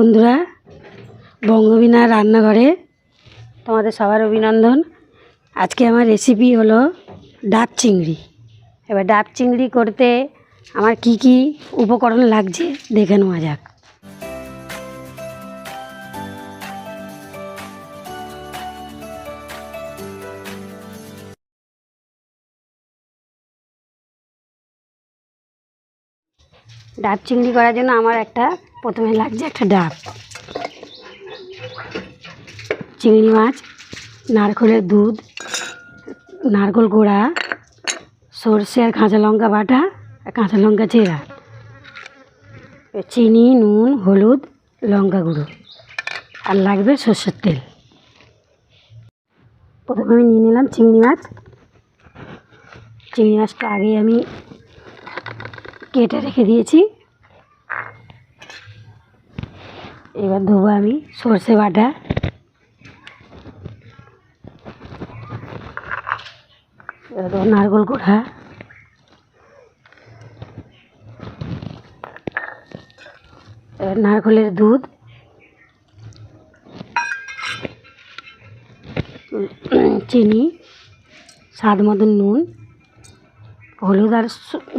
বন্ধুরা, বঙ্গবীণা রান্নাঘরে তোমাদের সবার অভিনন্দন। আজকে আমার রেসিপি হলো ডাব চিংড়ি। এবার ডাব চিংড়ি করতে আমার কি কি উপকরণ লাগছে দেখে নেওয়া যাক। ডাব চিংড়ি করার জন্য আমার প্রথমে লাগছে একটা ডাব, চিংড়ি মাছ, নারকেলের দুধ, নারকেল গুঁড়া, সর্ষে আর কাঁচা লঙ্কা বাটা আর কাঁচা লঙ্কা চেরা, চিনি, নুন, হলুদ, লঙ্কা গুঁড়ো, আর লাগবে সর্ষের তেল। প্রথমে আমি নিয়ে নিলাম চিংড়ি মাছ। চিংড়ি মাছটা আগেই আমি কেটে রেখে দিয়েছি। এবার ধোবো আমি সর্ষে বাটা, এবার দেবো নারকেল গুঁড়া, এবার নারকেলের দুধ, চিনি, স্বাদ মতন নুন, হলুদ আর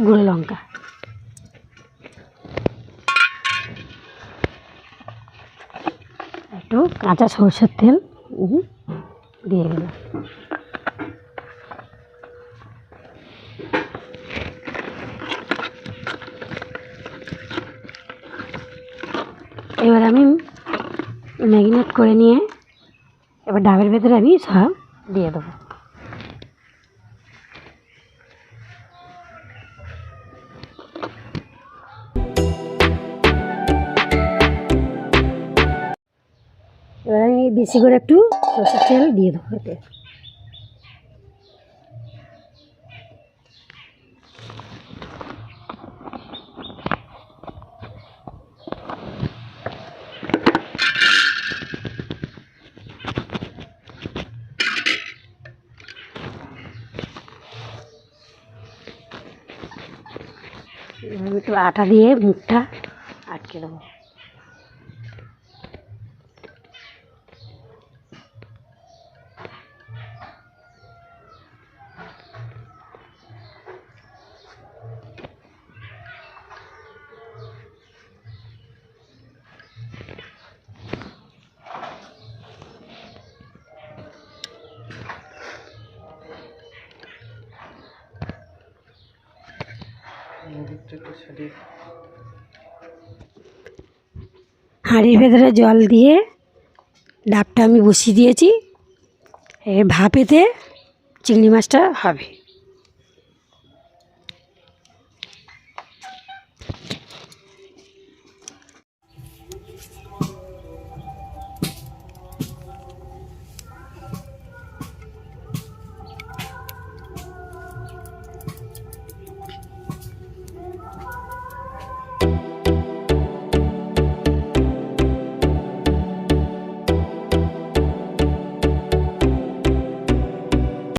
গুঁড়ো লঙ্কা। একটু কাঁচা সরষের তেল দিয়ে দিলাম। এবার আমি ম্যারিনেট করে নিয়ে এবার ডাবের ভেতরে আমি সব দিয়ে দেবো। এবার আমি বেশি করে একটু সরষের তেল দিয়ে দেবো এতে। একটু আটা দিয়ে মুখটা আটকে দেবো। হাঁড়ির ভেতরে জল দিয়ে ডাবটা আমি বসিয়ে দিয়েছি। ভাপেতে চিংড়ি মাছটা হবে।